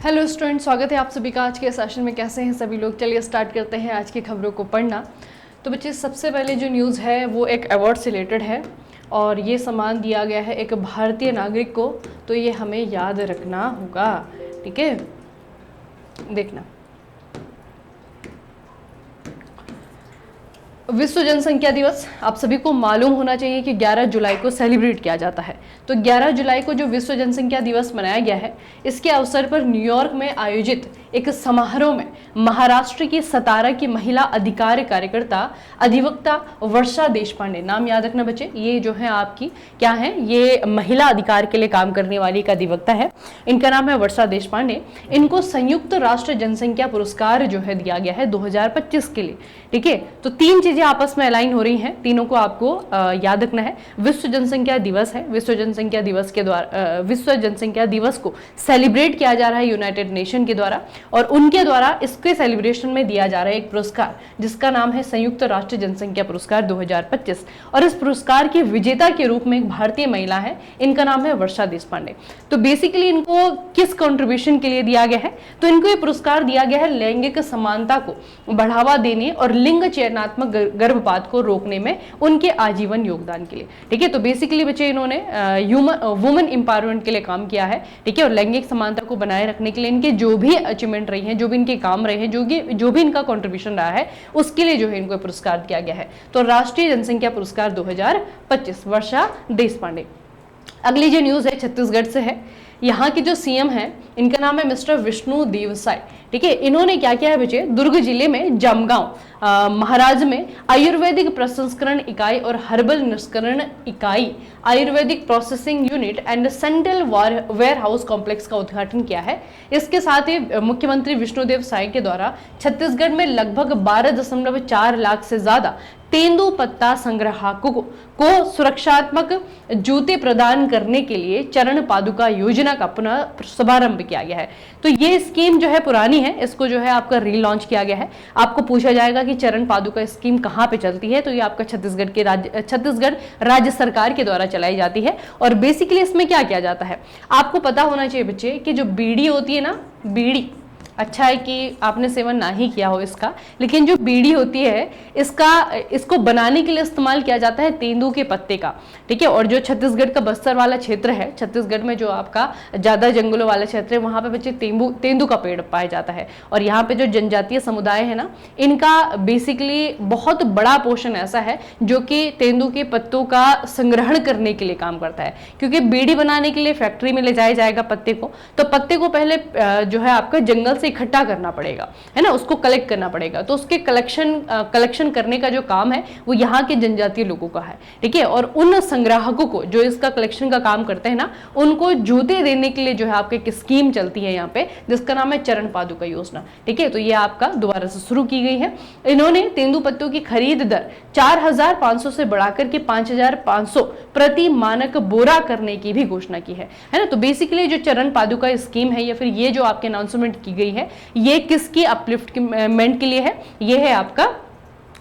Hello student, स्वागत है आप सभी का आज के सेशन में। कैसे हैं सभी लोग? चलिए स्टार्ट करते हैं आज की खबरों को पढ़ना। तो बच्चे, सबसे पहले जो न्यूज़ है वो एक अवार्ड से रिलेटेड है और ये सम्मान दिया गया है एक भारतीय नागरिक को। तो ये हमें याद रखना होगा, ठीक है? देखना, विश्व जनसंख्या दिवस आप सभी को मालूम होना चाहिए कि 11 जुलाई को सेलिब्रेट किया जाता है। तो 11 जुलाई को जो विश्व जनसंख्या दिवस मनाया गया है, इसके अवसर पर न्यूयॉर्क में आयोजित एक समारोह में महाराष्ट्र की सतारा की महिला अधिकार कार्यकर्ता अधिवक्ता वर्षा देशपांडे, नाम याद रखना बच्चे, ये जो है आपकी क्या है, ये महिला अधिकार के लिए काम करने वाली एक अधिवक्ता है। इनका नाम है वर्षा देशपांडे। इनको संयुक्त राष्ट्र जनसंख्या पुरस्कार जो है दिया गया है 2025 के लिए, ठीक है? तो तीन चीजें आपस में अलाइन हो रही हैं, तीनों को आपको याद रखना है। विश्व जनसंख्या दिवस है, विश्व जनसंख्या दिवस के द्वारा विश्व जनसंख्या दिवस को सेलिब्रेट किया जा रहा है यूनाइटेड नेशन के द्वारा, और उनके द्वारा इसके सेलिब्रेशन में दिया जा रहा है एक पुरस्कार जिसका नाम है संयुक्त राष्ट्र जनसंख्या पुरस्कार 2025। और इस पुरस्कार की विजेता के रूप में एक भारतीय महिला है, इनका नाम है वर्षा देशपांडे। तो बेसिकली इनको किस कंट्रीब्यूशन के लिए दिया गया है? तो इनको ये पुरस्कार दिया गया है लैंगिक समानता को बढ़ावा देने और लिंग चयनात्मक गर्भपात को रोकने में उनके आजीवन योगदान के लिए, ठीक है? तो बेसिकली बच्चे इन्होंने वुमेन एम्पावरमेंट के लिए काम किया है, ठीक है? और लैंगिक समानता को बनाए रखने के लिए इनके जो भी अचीवमेंट रही हैं, जो भी इनके काम रहे हैं, जो भी इनका कंट्रीब्यूशन रहा है, उसके लिए जो है इनको पुरस्कार दिया गया है। तो राष्ट्रीय जनसंख्या पुरस्कार 2025 वर्षा देशपांडे। अगली जो न्यूज है छत्तीसगढ़ से है। यहाँ के जो सीएम हैं, इनका नाम है मिस्टर विष्णु देवसाई, ठीक है? इन्होंने क्या किया है बच्चे, दुर्ग जिले में जामगांव महाराज में आयुर्वेदिक प्रसंस्करण इकाई और हर्बल निष्करण इकाई, Ayurvedic processing unit and central warehouse complex का उद्घाटन किया है। इसके साथ ही मुख्यमंत्री विष्णुदेव साय के द्वारा छत्तीसगढ़ में लगभग 12.4 लाख से ज्यादा तेंदुपत्ता संग्राहकों को सुरक्षात्मक जूते प्रदान करने के लिए चरण पादुका योजना का पुनः शुभारंभ किया गया है। तो ये स्कीम जो है पुरानी है, इसको जो है आपका रीलॉन्च किया गया है। आपको पूछा जाएगा कि चरण पादुका स्कीम कहाँ पे चलती है, तो ये आपका छत्तीसगढ़ राज्य सरकार के द्वारा चलाई जाती है। और बेसिकली इसमें क्या किया जाता है, आपको पता होना चाहिए बच्चे कि जो बीड़ी होती है ना, बीड़ी, अच्छा है कि आपने सेवन ना ही किया हो इसका, लेकिन जो बीड़ी होती है इसको बनाने के लिए इस्तेमाल किया जाता है तेंदू के पत्ते का, ठीक है? और जो छत्तीसगढ़ का बस्तर वाला क्षेत्र है, छत्तीसगढ़ में जो आपका ज्यादा जंगलों वाला क्षेत्र है, वहां पे बच्चे तेंदू का पेड़ पाया जाता है। और यहाँ पे जो जनजातीय समुदाय है ना, इनका बेसिकली बहुत बड़ा पोर्शन ऐसा है जो कि तेंदू के पत्तों का संग्रहण करने के लिए काम करता है। क्योंकि बीड़ी बनाने के लिए फैक्ट्री में ले जाया जाएगा पत्ते को, तो पत्ते को पहले जो है आपका जंगल इकट्ठा करना पड़ेगा, है ना, उसको कलेक्ट करना पड़ेगा। तो उसके कलेक्शन करने का जो काम है वो यहाँ के जनजातीय लोगों का है, ठीक है? और उन संग्राहकों को जो इसका कलेक्शन का काम करते हैं ना, उनको जूते देने के लिए जो है आपकी एक स्कीम चलती है यहाँ पे, जिसका नाम है चरण पादुका योजना, ठीक है? तो ये आपका दोबारा से शुरू की गई है। इन्होंने तेंदु पत्तों की खरीद दर 4,500 से बढ़ाकर के 5,500 प्रति मानक बोरा करने की भी घोषणा की है ना? तो बेसिकली जो चरण पादुका स्कीम है या फिर ये जो आपके अनाउंसमेंट की गई है, ये किसकी अपलिफ्टमेंट के लिए है? ये है आपका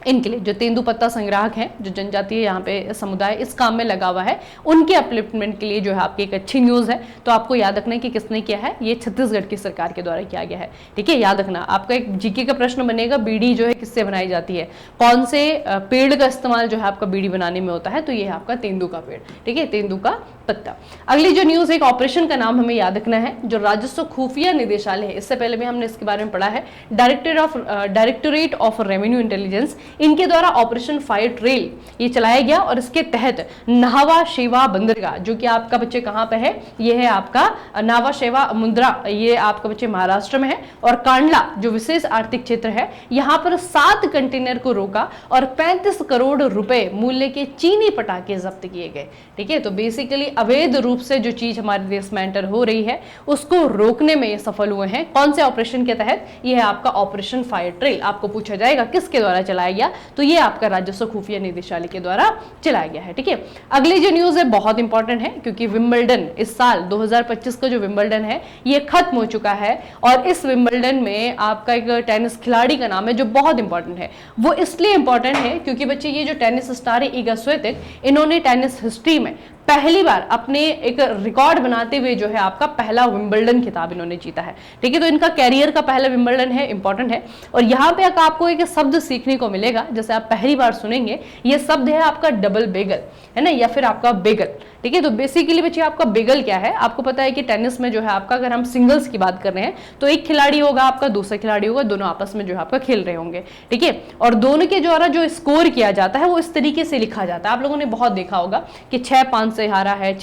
इनके लिए जो तेंदुपत्ता संग्राहक हैं, जो जनजातीय यहाँ पे समुदाय इस काम में लगा हुआ है, उनके अपलिफ्टमेंट के लिए जो है आपकी एक अच्छी न्यूज है। तो आपको याद रखना है कि किसने किया है, ये छत्तीसगढ़ की सरकार के द्वारा किया गया है, ठीक है? याद रखना, आपका एक जीके का प्रश्न बनेगा, बीड़ी जो है किससे बनाई जाती है, कौन से पेड़ का इस्तेमाल जो है आपका बीड़ी बनाने में होता है? तो ये है आपका तेंदू का पेड़, ठीक है? तेंदू का पत्ता। अगली जो न्यूज, एक ऑपरेशन का नाम हमें याद रखना है, जो राजस्व खुफिया निदेशालय है, इससे पहले भी हमने इसके बारे में पढ़ा है, डायरेक्टोरेट ऑफ रेवेन्यू इंटेलिजेंस, इनके द्वारा ऑपरेशन फायर ट्रेल ये चलाया गया। और इसके तहत नावा शेवा बंदरगाह, जो कि आपका बच्चे कहां पे है, ये है आपका नावा शेवा मुंद्रा, ये आपका बच्चे महाराष्ट्र में है। और कांडला जो विशेष आर्थिक क्षेत्र है, यहां पर 7 कंटेनर को रोका और 35 करोड़ रुपए मूल्य के चीनी पटाखे जब्त किए गए, ठीक है? तो बेसिकली अवैध रूप से जो चीज हमारे देश में एंटर हो रही है उसको रोकने में ये सफल हुए हैं। कौन से ऑपरेशन के तहत? ये है आपका ऑपरेशन फायर ट्रेल। आपको पूछा जाएगा किसके द्वारा चलाया गया, तो ये आपका राजस्व खुफिया निदेशालय के द्वारा चलाया गया है, ठीक है? अगली जो न्यूज है बहुत इंपॉर्टेंट है, क्योंकि विंबलडन इस साल 2025 का जो विंबलडन है ये खत्म हो चुका है। और इस विंबलडन में आपका एक टेनिस खिलाड़ी का नाम है जो बहुत इंपॉर्टेंट है। वो इसलिए इंपॉर्टेंट है क्योंकि बच्चे ये जो टेनिस स्टार है ईगा स्विएटेक, इन्होंने टेनिस हिस्ट्री में पहली बार अपने एक रिकॉर्ड बनाते हुए जो है आपका पहला विंबलडन खिताब इन्होंने जीता है। ठीक है, तो इनका कैरियर का पहला विंबलडन है, इंपॉर्टेंट है। और यहाँ पे आपको एक शब्द सीखने को मिलेगा, जैसे आप पहली बार सुनेंगे, ये शब्द है आपका डबल बेगल, है ना, या फिर आपका बेगल। ठीक है, तो बेसिकली बच्चे आपका बेगल क्या है, आपको पता है कि टेनिस में जो है आपका, अगर हम सिंगल्स की बात कर रहे हैं तो एक खिलाड़ी होगा आपका, दूसरा खिलाड़ी होगा, दोनों आपस में जो है आपका खेल रहे होंगे। ठीक है, और दोनों के द्वारा जो स्कोर किया जाता है वो इस तरीके से लिखा जाता है। आप लोगों ने बहुत देखा होगा कि 6-5 से हारा है,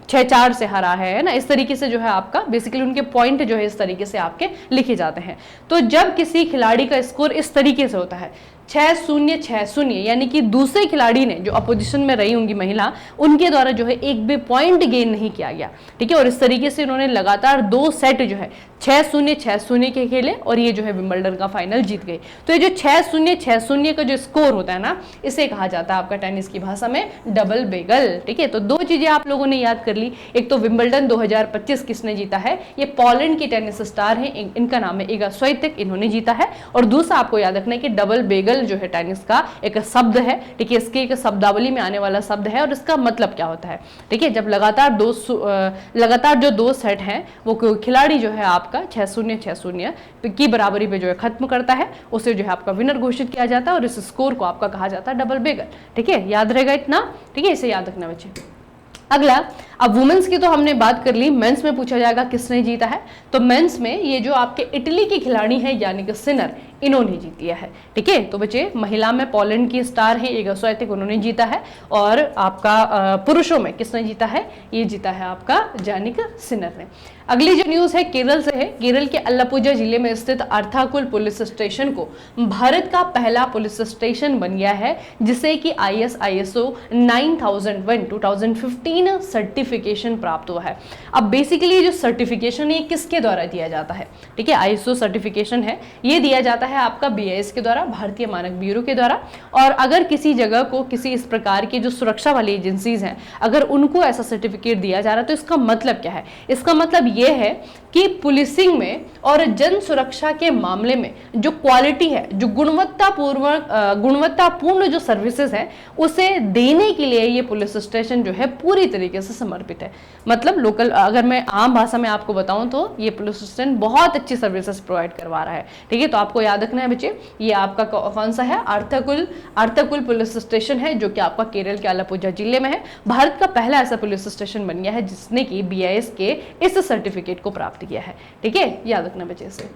6-4 से हारा है ना, इस तरीके से जो है आपका बेसिकली उनके पॉइंट जो है इस तरीके से आपके लिखे जाते हैं। तो जब किसी खिलाड़ी का स्कोर इस तरीके से होता है 6-0 6-0, यानी कि दूसरे खिलाड़ी ने जो अपोजिशन में रही होंगी महिला, उनके द्वारा जो है एक भी पॉइंट गेन नहीं किया गया। ठीक है, और इस तरीके से उन्होंने लगातार 2 सेट जो है 6-0 6-0 के खेले और ये जो है विंबलडन का फाइनल जीत गई। तो ये जो 6-0 6-0 का जो स्कोर होता है ना, इसे कहा जाता है आपका टेनिस की भाषा में डबल बेगल। ठीक है, तो 2 चीजें आप लोगों ने याद कर ली। एक तो विंबलडन 2025 किसने जीता है, ये पोलैंड की टेनिस स्टार है, इनका नाम है इगा स्विएटेक, इन्होंने जीता है। और दूसरा आपको याद रखना है कि डबल बेगल जो है टेनिस का एक शब्द है। ठीक है, इसके एक शब्दावली में आने वाला शब्द है और इसका मतलब क्या होता है। ठीक है, जब लगातार जो 2 सेट हैं वो खिलाड़ी जो है आपका 6-0 6-0 की बराबरी पे जो है खत्म करता है, उसे जो है आपका विनर घोषित किया जाता है और इस स्कोर को आपका कहा जाता है डबल बेगल। ठीक है, याद रहेगा इतना। ठीक है, इसे याद रखना बच्चे। अगला, अब वुमेन्स की तो हमने बात कर ली, मेंस में पूछा जाएगा किसने जीता है। तो मेंस में ये जो आपके इटली की खिलाड़ी है यानी कि सिनर, इन्होंने जीत लिया है। ठीक है, तो बच्चे महिला में पोलैंड की स्टार है इगा स्विएटेक, उन्होंने जीता है। और आपका पुरुषों में किसने जीता है, ये जीता है आपका यानिक सिनर ने। अगली जो न्यूज है केरल से है। केरल के अल्लापुझा जिले में स्थित अर्थाकुल पुलिस स्टेशन को भारत का पहला पुलिस स्टेशन बन गया है, जिसे कि ISO 9001 2015 सर्टिफिकेशन प्राप्त हुआ है। अब बेसिकली जो सर्टिफिकेशन है किसके द्वारा दिया जाता है, ठीक है, ISO सर्टिफिकेशन है, ये दिया जाता है आपका BIS के द्वारा, भारतीय मानक ब्यूरो के द्वारा। और अगर किसी जगह को किसी इस प्रकार की जो सुरक्षा वाली एजेंसीज हैं, अगर उनको ऐसा सर्टिफिकेट दिया जा रहा है तो इसका मतलब क्या है, इसका मतलब ये है कि पुलिसिंग में और जन सुरक्षा के मामले में जो क्वालिटी है, जो गुणवत्तापूर्ण जो सर्विसेज है, उसे देने के लिए ये पुलिस स्टेशन जो है पूरी तरीके से समर्पित है। मतलब लोकल, अगर मैं आम भाषा में आपको बताऊं तो ये पुलिस स्टेशन बहुत अच्छी सर्विसेज प्रोवाइड करवा रहा है। ठीक है, तो आपको याद रखना है बच्चे, ये आपका कौन सा है, अर्थाकुल पुलिस स्टेशन है, जो कि आपका केरल के अलापुझा जिले में है। भारत का पहला ऐसा पुलिस स्टेशन बन गया है जिसने कि BIS के इस सर्टिफिकेट को प्राप्त किया है। ठीक है, याद रखना बच्चे से।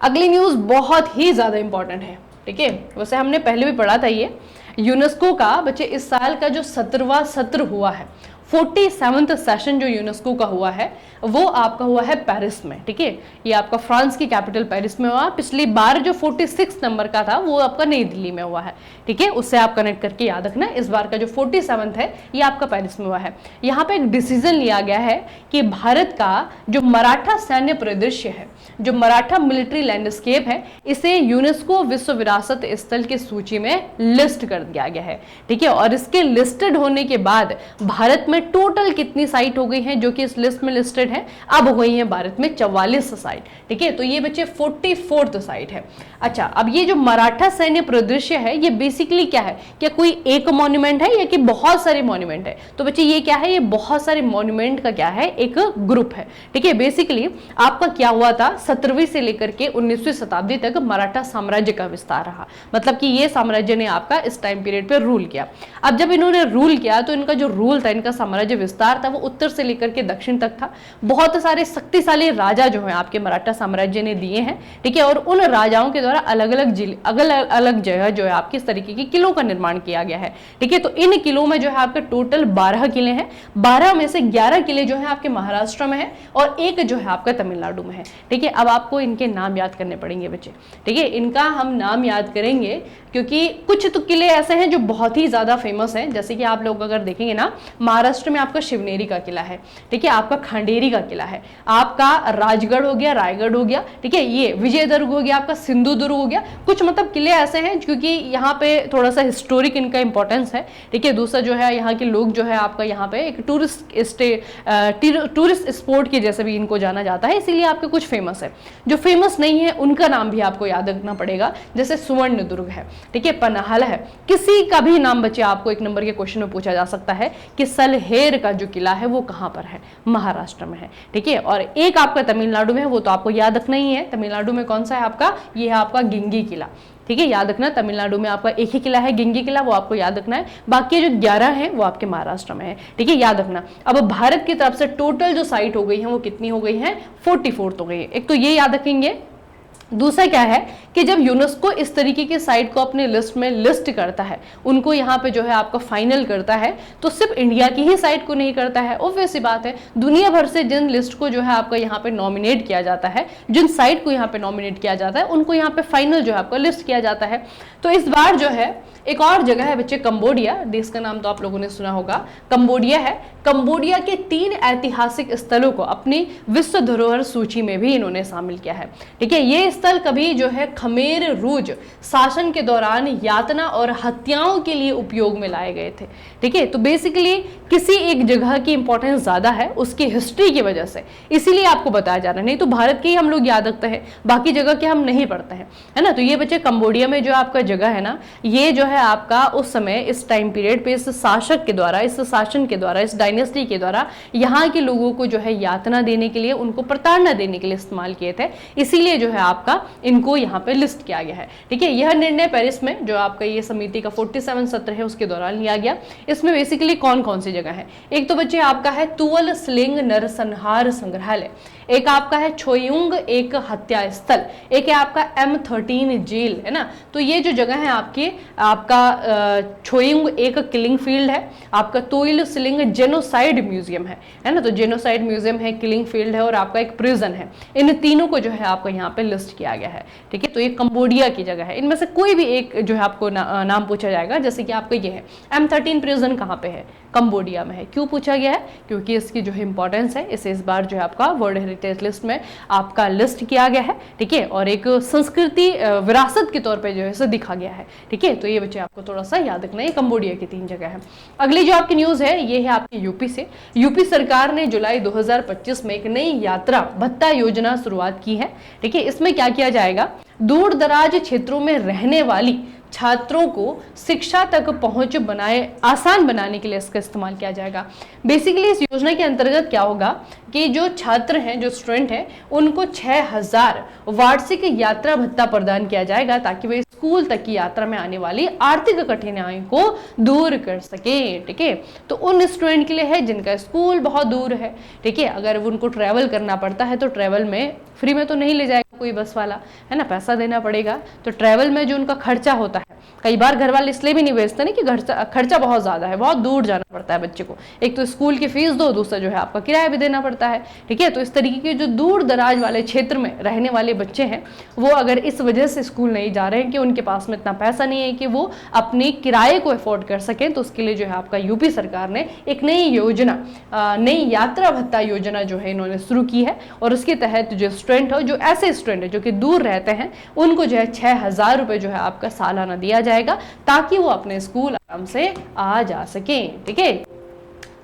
अगली न्यूज बहुत ही ज्यादा इंपॉर्टेंट है। ठीक है, वैसे हमने पहले भी पढ़ा था, ये यूनेस्को का बच्चे इस साल का जो 17वां सत्र हुआ है, 47th सेशन जो यूनेस्को का हुआ है, वो आपका हुआ है पेरिस में। ठीक है, ये आपका फ्रांस की कैपिटल पेरिस में हुआ। पिछली बार जो 46 नंबर का था वो आपका नई दिल्ली में हुआ है। ठीक है, उससे आप कनेक्ट करके याद रखना, इस बार का जो 47th है ये आपका पेरिस में हुआ है। यहाँ पे एक डिसीजन लिया गया है कि भारत का जो मराठा सैन्य परिदृश्य है, जो मराठा मिलिट्री लैंडस्केप है, इसे यूनेस्को विश्व विरासत स्थल की सूची में लिस्ट कर दिया गया है। ठीक है, और इसके लिस्टेड होने के बाद भारत में टोटल कितनी साइट हो गई हैं जो कि इस लिस्ट में लिस्टेड है, अब हो गई है भारत में 44 साइट। ठीक है, तो ये बच्चे 44th साइट है। अच्छा, अब ये जो मराठा सैन्य परिदृश्य है ये बेसिकली क्या है, क्या कोई एक मॉन्यूमेंट है या कि बहुत सारे मॉन्यूमेंट है? तो बच्चे ये क्या है, ये बहुत सारे मॉन्यूमेंट का क्या है, एक ग्रुप है। ठीक है, बेसिकली आपका क्या हुआ था, 17वीं से लेकर के 19वीं शताब्दी तक मराठा साम्राज्य का विस्तार रहा। मतलब कि ये साम्राज्य ने आपका इस टाइम पीरियड पे रूल किया। अब जब इन्होंने रूल किया तो इनका जो रूल था, इनका साम्राज्य विस्तार था, वो उत्तर से लेकर के दक्षिण तक था। बहुत सारे शक्तिशाली राजा जो है आपके मराठा साम्राज्य ने दिए हैं। ठीक है, और उन राजाओं के द्वारा अलग अलग जिले, अलग अलग जगह जो है आपकी इस तरीके के किलों का निर्माण किया गया है। ठीक है, तो इन किलों में जो है आपके टोटल 12 किले हैं। 12 में से 11 किले जो है आपके महाराष्ट्र में है और एक जो है आपका तमिलनाडु में है। ठीक है, अब आपको इनके नाम याद करने पड़ेंगे बच्चे। ठीक है, इनका हम नाम याद करेंगे क्योंकि कुछ तो किले ऐसे हैं जो बहुत ही ज्यादा फेमस हैं। जैसे कि आप लोग अगर देखेंगे ना, महाराष्ट्र महाराष्ट्र में आपका शिवनेरी का किला है, ठीक है, आपका खंडेरी का किला है, आपका राजगढ़ हो गया, रायगढ़ हो गया, ठीक है, ये विजयदुर्ग हो गया, आपका सिंधुदुर्ग हो गया। कुछ मतलब किले ऐसे हैं क्योंकि यहाँ पे थोड़ा सा हिस्टोरिक इनका इंपॉर्टेंस है, ठीक है। दूसरा जो है यहाँ के लोग जो है आपका यहाँ पे एक टूरिस्ट स्पॉट के जैसे भी इनको जाना जाता है, इसीलिए आपके कुछ फेमस है। जो फेमस नहीं है उनका नाम भी आपको याद रखना पड़ेगा, जैसे सुवर्णदुर्ग है, ठीक है, पन्हाल है। किसी का भी नाम बच्चे आपको एक नंबर के क्वेश्चन में पूछा जा सकता है कि सलहेर का जो किला है वो कहां पर है, महाराष्ट्र में है, ठीक है। और एक आपका तमिलनाडु में है, वो तो आपको याद रखना ही है। तमिलनाडु में कौन सा है आपका, ये है आपका गिंगी किला, ठीक है, याद रखना। तमिलनाडु में आपका एक ही किला है गिंगी किला, वो आपको याद रखना है। बाकी जो 11 हैं वो आपके महाराष्ट्र में है, ठीक है, याद रखना। अब भारत की तरफ से टोटल जो साइट हो गई है वो कितनी हो गई है, 44 हो गई है। एक तो ये याद रखेंगे। दूसरा क्या है कि जब यूनेस्को इस तरीके की साइट को अपने लिस्ट में लिस्ट करता है, उनको यहाँ पे जो है आपका फाइनल करता है, तो सिर्फ इंडिया की ही साइट को नहीं करता है, ऑब्वियस सी बात है। दुनिया भर से जिन लिस्ट को जो है आपका यहाँ पे नॉमिनेट किया जाता है, जिन साइट को यहाँ पे नॉमिनेट किया जाता है, उनको यहाँ पे फाइनल जो है आपका लिस्ट किया जाता है। तो इस बार जो है एक और जगह है बच्चे, कंबोडिया, देश का नाम तो आप लोगों ने सुना होगा, कंबोडिया है। कंबोडिया के 3 ऐतिहासिक स्थलों को अपनी विश्व धरोहर सूची में भी इन्होंने शामिल किया है, ठीक है। ये स्थल कभी जो है खमेर रूज शासन के दौरान यातना और हत्याओं के लिए उपयोग में लाए गए थे, ठीक है। तो बेसिकली किसी एक जगह की इंपॉर्टेंस ज्यादा है उसकी हिस्ट्री की वजह से, इसीलिए आपको बताया जा रहा है। नहीं तो भारत के ही हम लोग याद रखते हैं, बाकी जगह के हम नहीं पढ़ते हैं, है ना। तो ये बच्चे कंबोडिया में जो आपका जगह है ना, ये जो है आपका उस समय इस टाइम पीरियड पे इस शासक के द्वारा, इस शासन के द्वारा, इस डायनेस्टी के द्वारा यहाँ के लोगों को जो है यातना देने के लिए, उनको प्रताड़ना देने के लिए इस्तेमाल किए थे, इसीलिए जो है आपका इनको यहाँ पे लिस्ट किया गया है, ठीक है। यह निर्णय पेरिस में जो आपका ये समिति का 47 सत्र है उसके दौरान लिया गया। इसमें बेसिकली कौन कौन सी जगह है, एक तो बच्चे आपका है तुवल स्लिंग नरसंहार संग्रहालय, एक आपका है छोयुंग एक हत्या स्थल, एक है आपका M13 जेल, है ना। तो ये जो जगह है आपका छोयुंग एक किलिंग फील्ड है, आपका तोइल स्लिंग जेनोसाइड म्यूजियम है ना। तो जेनोसाइड म्यूजियम है, किलिंग फील्ड है और आपका एक प्रिजन है। इन तीनों को जो है आपको यहाँ पे लिस्ट किया गया है, ठीक है। तो ये कंबोडिया की जगह है। इनमें से कोई भी एक जो है आपको नाम पूछा जाएगा, जैसे कि आपका ये है M13 प्रिजन कहाँ पे है, कंबोडिया में है। क्यों पूछा गया है, क्योंकि इसकी जो है इंपॉर्टेंस है, इसे इस बार जो है आपका वर्ल्ड हेरिटेज लिस्ट में आपका लिस्ट किया गया है, ठीक है। और एक संस्कृति विरासत के तौर पे जो है इसे दिखा गया है, ठीक है। तो ये बच्चे आपको थोड़ा सा याद रखना है, कंबोडिया की 3 जगह है। अगली जो आपकी न्यूज है ये है आपकी यूपी से। यूपी सरकार ने जुलाई 2025 में एक नई यात्रा भत्ता योजना शुरुआत की है, ठीक है। इसमें क्या किया जाएगा, दूर दराज क्षेत्रों में रहने वाली छात्रों को शिक्षा तक पहुंच आसान बनाने के लिए इसका इस्तेमाल किया जाएगा। बेसिकली इस योजना के अंतर्गत क्या होगा कि जो छात्र हैं, जो स्टूडेंट हैं, उनको 6000 वार्षिक यात्रा भत्ता प्रदान किया जाएगा ताकि वे स्कूल तक की यात्रा में आने वाली आर्थिक कठिनाइयों को दूर कर सके, ठीक है। तो उन स्टूडेंट के लिए है जिनका स्कूल बहुत दूर है, ठीक है। अगर उनको ट्रैवल करना पड़ता है तो ट्रैवल में फ्री में तो नहीं ले जाएगा कोई बस वाला, है ना, पैसा देना पड़ेगा। तो ट्रैवल में जो उनका खर्चा होता है, कई बार घर वाले इसलिए भी नहीं भेजते ना कि खर्चा बहुत ज्यादा है, बहुत दूर जाना पड़ता है बच्चे को, एक तो स्कूल की फीस दो, दूसरा जो है आपका किराया भी देना पड़ता है, ठीक है। तो इस तरीके के जो दूर दराज वाले क्षेत्र में रहने वाले बच्चे हैं, वो अगर इस वजह से स्कूल नहीं जा रहे हैं कि उनके पास में इतना पैसा नहीं है कि वो अपने किराए को अफोर्ड कर सकें, तो उसके लिए जो है आपका यूपी सरकार ने एक नई योजना, नई यात्रा भत्ता योजना जो है इन्होंने शुरू की है। और उसके तहत जो स्टूडेंट हो, जो ऐसे स्टूडेंट है जो कि दूर रहते हैं, उनको जो है 6000 रुपए जो है आपका सालाना दिया जाएगा ताकि वो अपने स्कूल आराम से आ जा सकें, ठीक है।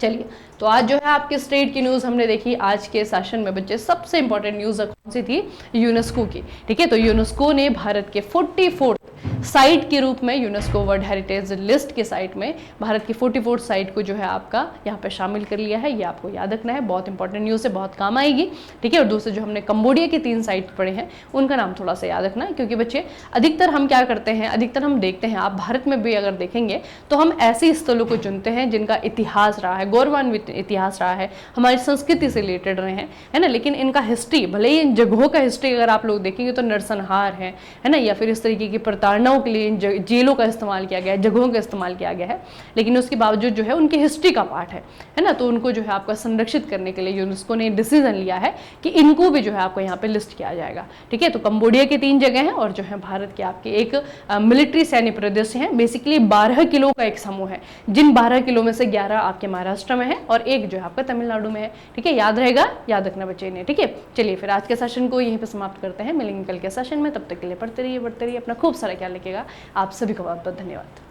चलिए, तो आज जो है आपके स्टेट की न्यूज हमने देखी। आज के सेशन में बच्चे सबसे इंपॉर्टेंट न्यूज कौन सी थी, यूनेस्को की, ठीक है। तो यूनेस्को ने भारत के 44 साइट के रूप में, यूनेस्को वर्ल्ड हेरिटेज लिस्ट के साइट में भारत की 44 साइट को जो है आपका यहाँ पे शामिल कर लिया है। ये आपको याद रखना है, बहुत इंपॉर्टेंट न्यूज है, बहुत काम आएगी, ठीक है। और दूसरे जो हमने कंबोडिया की 3 साइट पढ़े हैं उनका नाम थोड़ा सा याद रखना है, क्योंकि बच्चे अधिकतर हम क्या करते हैं, अधिकतर हम देखते हैं, आप भारत में भी अगर देखेंगे तो हम ऐसे स्थलों को चुनते हैं जिनका इतिहास रहा है, गौरवान्वित इतिहास रहा है, हमारी संस्कृति से रिलेटेड रहे हैं, है ना। लेकिन इनका हिस्ट्री, भले ही इन जगहों का हिस्ट्री अगर आप लोग देखेंगे तो नरसंहार है ना, या फिर इस तरीके की प्रताड़ना घटनाओं के लिए इन जेलों का इस्तेमाल किया गया है, जगहों का इस्तेमाल किया गया है, लेकिन उसके बावजूद जो है उनकी हिस्ट्री का पार्ट है ना। तो उनको जो है आपका संरक्षित करने के लिए यूनेस्को ने डिसीजन लिया है कि इनको भी जो है आपको यहाँ पे लिस्ट किया जाएगा। ठीक है, तो कंबोडिया के 3 जगह हैं और जो है भारत के आपके एक मिलिट्री सैन्य प्रदेश हैं। बेसिकली 12 किलो का एक समूह है, जिन 12 किलो में से 11 आपके महाराष्ट्र में है और एक जो है आपका तमिलनाडु में है। ठीक है, याद रहेगा, याद रखना बच्चे ने। ठीक है, चलिए फिर आज के सेशन को यहीं पे समाप्त करते हैं, मिलेंगे कल के सेशन में। तब तक के लिए पढ़ते रहिए, बढ़ते रहिए, अपना खूब सारा ख्याल रखिएगा। आप सभी को बहुत बहुत धन्यवाद।